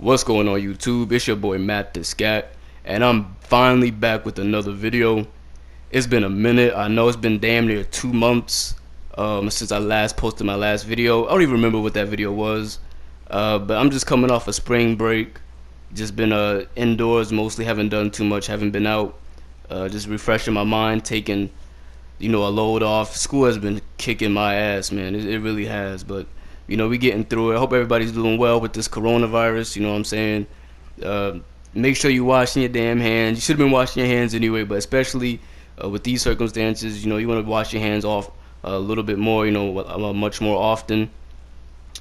What's going on YouTube? It's your boy Matt the Scat, and I'm finally back with another video. It's been a minute. I know it's been damn near 2 months since I last posted my last video. I don't even remember what that video was, but I'm just coming off a spring break. Just been indoors mostly, haven't done too much, haven't been out. Just refreshing my mind, taking a load off. School has been kicking my ass, man. It really has, but we getting through it. I hope everybody's doing well with this coronavirus. You know what I'm saying? Make sure you're washing your damn hands. You should have been washing your hands anyway, but especially with these circumstances, you want to wash your hands off a little bit more, much more often.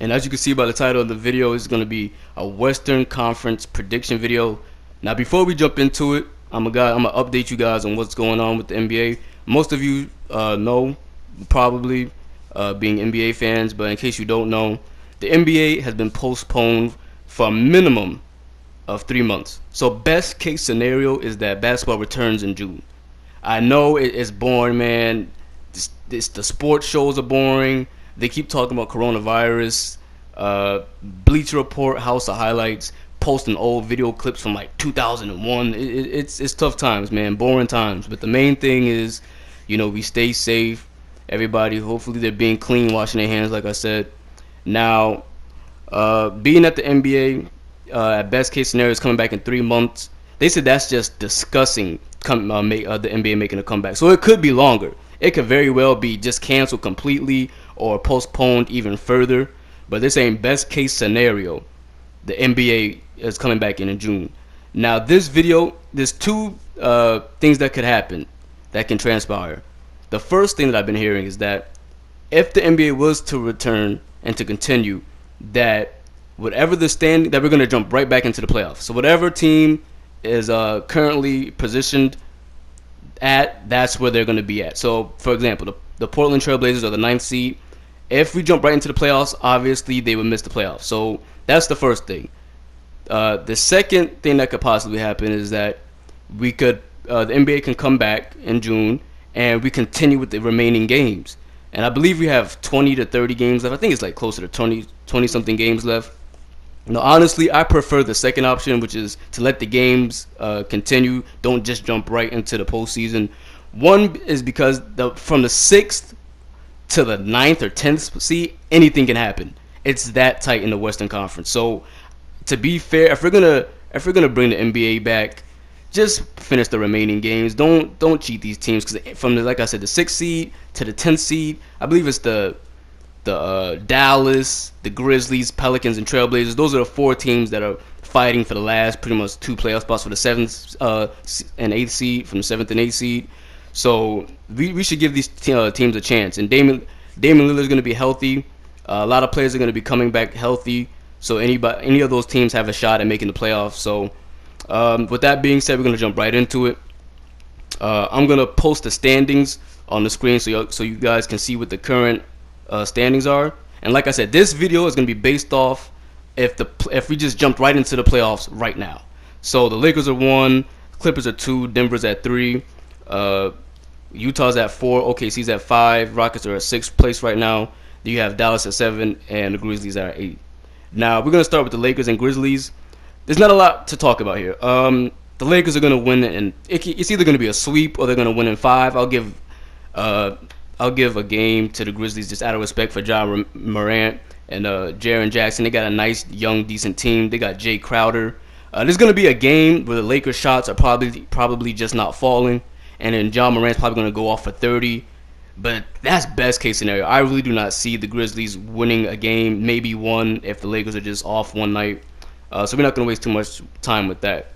And as you can see by the title of the video, it's going to be a Western Conference prediction video. Now, before we jump into it, I'm gonna update you guys on what's going on with the NBA. Most of you know, probably, being NBA fans, but in case you don't know, the NBA has been postponed for a minimum of 3 months. So best case scenario is that basketball returns in June. I know it's boring, man. The sports shows are boring. They keep talking about coronavirus. Bleacher Report, House of Highlights, posting old video clips from like 2001. It's tough times, man. Boring times. But the main thing is, we stay safe. Everybody, hopefully they're being clean, washing their hands, like I said. Now, being at the NBA, at best case scenario, is coming back in 3 months. They said that's just discussing the NBA making a comeback. So it could be longer. It could very well be just canceled completely or postponed even further. But they're saying best case scenario, the NBA is coming back in June. Now, this video, there's two things that could happen, that can transpire. The first thing that I've been hearing is that if the NBA was to return and to continue, that whatever the standing, that we're going to jump right back into the playoffs. So whatever team is currently positioned at, that's where they're going to be at. So, for example, the Portland Trailblazers are the 9th seed. If we jump right into the playoffs, obviously they would miss the playoffs. So that's the first thing. The second thing that could possibly happen is that the NBA can come back in June and we continue with the remaining games. And I believe we have 20 to 30 games left. I think it's like closer to 20 something games left. Now, honestly, I prefer the second option, which is to let the games continue. Don't just jump right into the postseason. One is because from the 6th to the 9th or 10th seed, anything can happen. It's that tight in the Western Conference. So, to be fair, if we're gonna bring the NBA back, just finish the remaining games. Don't cheat these teams, because from like I said, the 6th seed to the 10th seed, I believe it's the Dallas, the Grizzlies, Pelicans, and Trailblazers. Those are the 4 teams that are fighting for the last pretty much 2 playoff spots for the 7th and 8th seed, from the 7th and 8th seed. So we should give these teams a chance. And Damian Lillard is going to be healthy. A lot of players are going to be coming back healthy. So any of those teams have a shot at making the playoffs. So with that being said, we're going to jump right into it. I'm going to post the standings on the screen so you guys can see what the current standings are. And like I said, this video is going to be based off if we just jumped right into the playoffs right now. So the Lakers are 1, Clippers are 2, Denver's at 3, Utah's at 4, OKC's at 5, Rockets are at 6th place right now. You have Dallas at 7, and the Grizzlies are at 8. Now we're going to start with the Lakers and Grizzlies. There's not a lot to talk about here. The Lakers are going to win, and it's either going to be a sweep or they're going to win in 5. I'll give a game to the Grizzlies just out of respect for Ja Morant and Jaren Jackson. They got a nice, young, decent team. They got Jay Crowder. There's going to be a game where the Lakers shots are probably just not falling, and then Ja Morant's probably going to go off for 30. But that's best case scenario. I really do not see the Grizzlies winning a game, maybe one if the Lakers are just off one night. So we're not going to waste too much time with that.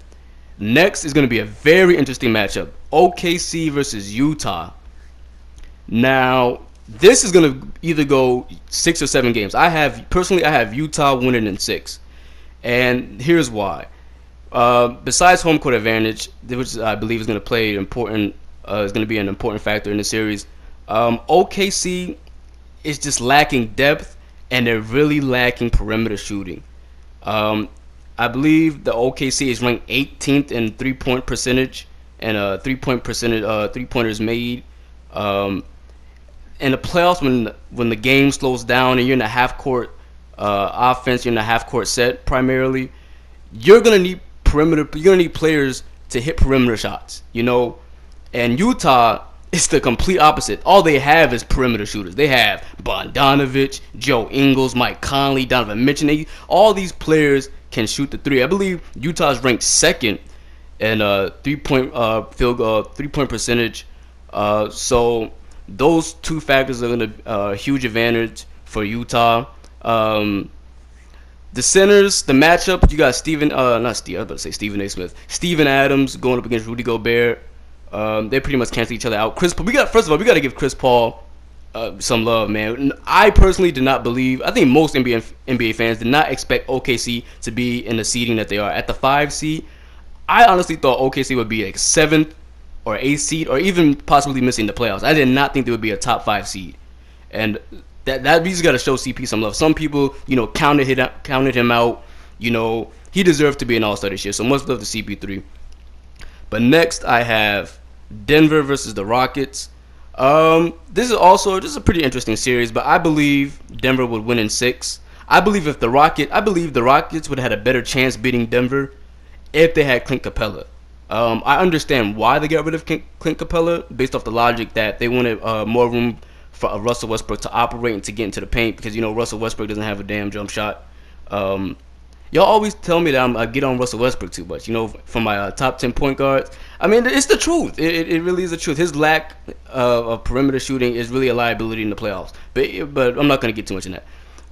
Next is going to be a very interesting matchup. OKC versus Utah. Now, this is going to either go 6 or 7 games. I have Utah winning in 6. And here's why. Besides home court advantage, which I believe is going to play is going to be an important factor in the series, OKC is just lacking depth, and they're really lacking perimeter shooting. I believe the OKC is ranked 18th in 3-point percentage and 3-point percentage 3-pointers made. In the playoffs, when the game slows down and you're in a half court offense, you're in a half court set primarily, you're gonna need perimeter. You're gonna need players to hit perimeter shots. And Utah is the complete opposite. All they have is perimeter shooters. They have Bogdanovich, Joe Ingles, Mike Conley, Donovan Mitchell. All these players can shoot the three. I believe Utah's ranked second in 3-point percentage. So those two factors are going to a huge advantage for Utah. The centers, the matchup, you got Steven, not Steve, I was about to say Stephen A. Smith, Steven Adams going up against Rudy Gobert. They pretty much cancel each other out. First of all, we got to give Chris Paul some love, man. I personally did not believe. I think most NBA fans did not expect OKC to be in the seeding that they are at the 5 seed. I honestly thought OKC would be like 7th or 8th seed, or even possibly missing the playoffs. I did not think they would be a top 5 seed, and that we just got to show CP some love. Some people, counted him out. He deserved to be an All-Star this year. So much love to CP3. But next, I have Denver versus the Rockets. This is a pretty interesting series, but I believe Denver would win in 6. I believe the Rockets would have had a better chance beating Denver if they had Clint Capella. I understand why they got rid of Clint Capella based off the logic that they wanted more room for Russell Westbrook to operate and to get into the paint, because Russell Westbrook doesn't have a damn jump shot. Y'all always tell me that I get on Russell Westbrook too much, for my top 10 point guards. I mean, it's the truth. It really is the truth. His lack of perimeter shooting is really a liability in the playoffs. But I'm not going to get too much in that.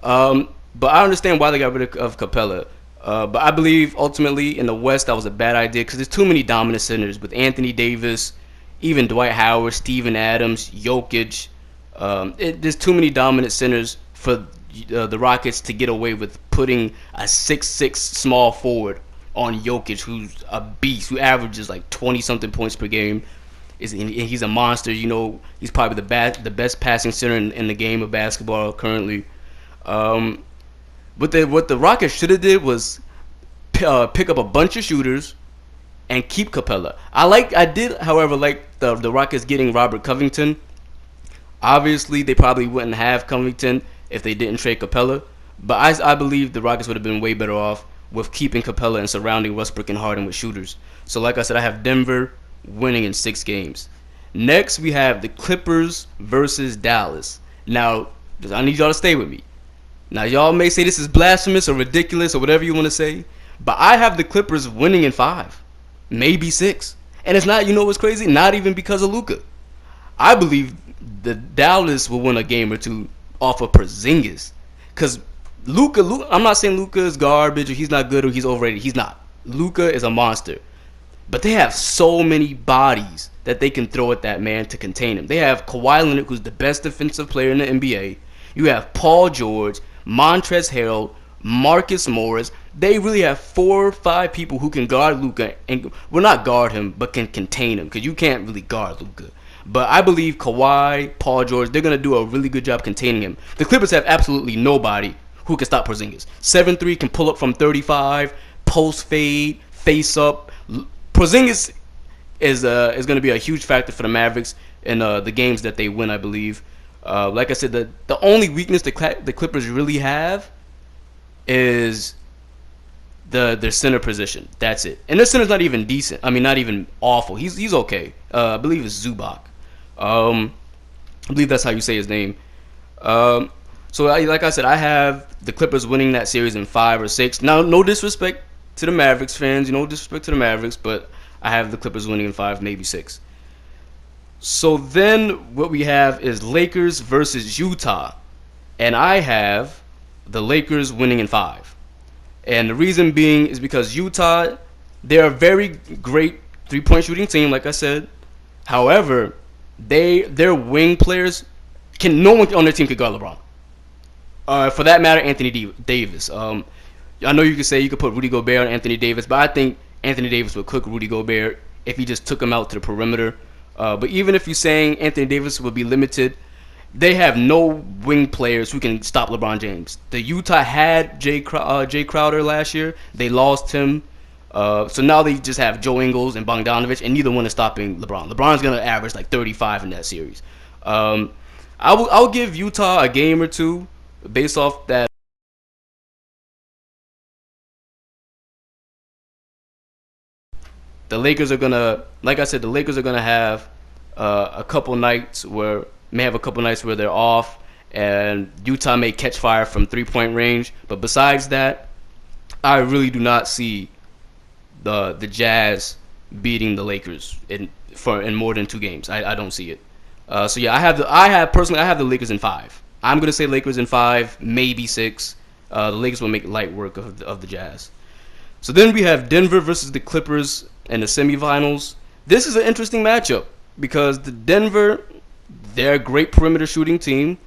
But I understand why they got rid of Capella. But I believe ultimately in the West that was a bad idea, because there's too many dominant centers with Anthony Davis, even Dwight Howard, Steven Adams, Jokic. There's too many dominant centers for the Rockets to get away with putting a 6'6" small forward on Jokic, who's a beast, who averages like 20-something points per game. He's a monster. He's probably the best passing center in the game of basketball currently. What the Rockets should have did was pick up a bunch of shooters and keep Capella. I did, however, like the Rockets getting Robert Covington. Obviously, they probably wouldn't have Covington if they didn't trade Capella. But I believe the Rockets would have been way better off with keeping Capella and surrounding Westbrook and Harden with shooters. So like I said, I have Denver winning in 6 games. Next, we have the Clippers versus Dallas. Now, I need y'all to stay with me. Now, y'all may say this is blasphemous or ridiculous or whatever you want to say, but I have the Clippers winning in 5, maybe 6. And it's not, what's crazy? Not even because of Luka. I believe the Dallas will win a game or two off of Porzingis. Because Luka, I'm not saying Luka is garbage or he's not good or he's overrated. He's not. Luka is a monster. But they have so many bodies that they can throw at that man to contain him. They have Kawhi Leonard, who's the best defensive player in the NBA. You have Paul George, Montrezl Harrell, Marcus Morris. They really have 4 or 5 people who can guard Luka, and well, not guard him, but can contain him, because you can't really guard Luka. But I believe Kawhi, Paul George, they're going to do a really good job containing him. The Clippers have absolutely nobody who can stop Porzingis. 7'3", can pull up from 35, post fade, face up. Porzingis is going to be a huge factor for the Mavericks in the games that they win, I believe. Like I said, the only weakness the Clippers really have is their center position. That's it. And their center's not even decent. I mean, not even awful. He's okay. I believe it's Zubac. I believe that's how you say his name. So like I said, I have the Clippers winning that series in 5 or 6. Now, no disrespect to the Mavericks fans, but I have the Clippers winning in 5, maybe 6. So then what we have is Lakers versus Utah. And I have the Lakers winning in 5. And the reason being is because Utah, they're a very great 3-point shooting team, like I said. However, their wing players no one on their team could guard LeBron. For that matter, Anthony Davis. I know you could put Rudy Gobert on Anthony Davis, but I think Anthony Davis would cook Rudy Gobert if he just took him out to the perimeter. But even if you're saying Anthony Davis will be limited, they have no wing players who can stop LeBron James. The Utah had Jay Crowder last year. They lost him. So now they just have Joe Ingles and Bogdanovich, and neither one is stopping LeBron. LeBron's going to average like 35 in that series. I'll give Utah a game or two based off that the Lakers are gonna, like I said, the Lakers are gonna have a couple nights where they're off, and Utah may catch fire from 3-point range. But besides that, I really do not see the Jazz beating the Lakers in more than 2 games. I don't see it. So yeah, I have the Lakers in 5. I'm gonna say Lakers in 5, maybe 6. The Lakers will make light work of the Jazz. So then we have Denver versus the Clippers in the semifinals. This is an interesting matchup because the Denver, they're a great perimeter shooting team.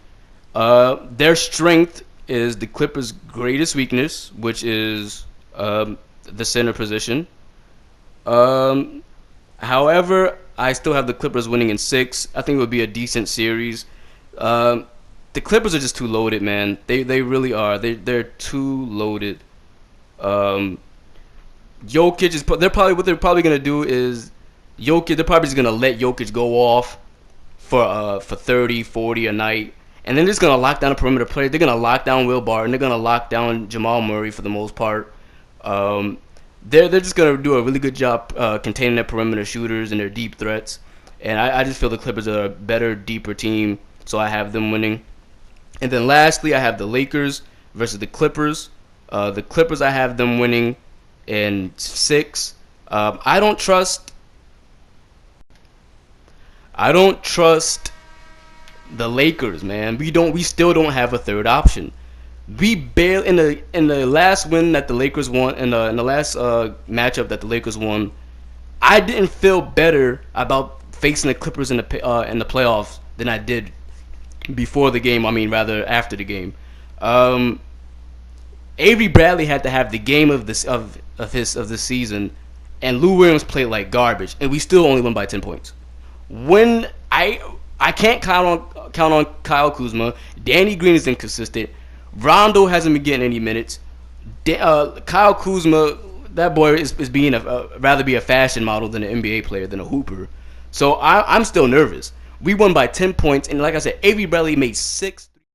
Their strength is the Clippers' greatest weakness, which is the center position. However, I still have the Clippers winning in 6. I think it would be a decent series. The Clippers are just too loaded, man. They really are. They're too loaded. Jokic is. What they're probably gonna do is Jokic. They're probably just gonna let Jokic go off for 30, 40 a night, and then they're just gonna lock down the perimeter players. They're gonna lock down Will Barton. They're gonna lock down Jamal Murray for the most part. They're just gonna do a really good job containing their perimeter shooters and their deep threats. And I just feel the Clippers are a better, deeper team, so I have them winning. And then lastly, I have the Lakers versus the Clippers. The Clippers, I have them winning in 6. I don't trust the Lakers, man. We still don't have a third option. We barely in the last win that the Lakers won, in the last matchup that the Lakers won, I didn't feel better about facing the Clippers in the playoffs than I did before the game. I mean, rather after the game. Avery Bradley had to have the game of this season, and Lou Williams played like garbage, and we still only won by 10 points. When I can't count on Kyle Kuzma. Danny Green is inconsistent. Rondo hasn't been getting any minutes. Kyle Kuzma, that boy is being rather be a fashion model than an NBA player than a hooper. So I'm still nervous. We won by 10 points, and like I said, Avery Bradley made 6.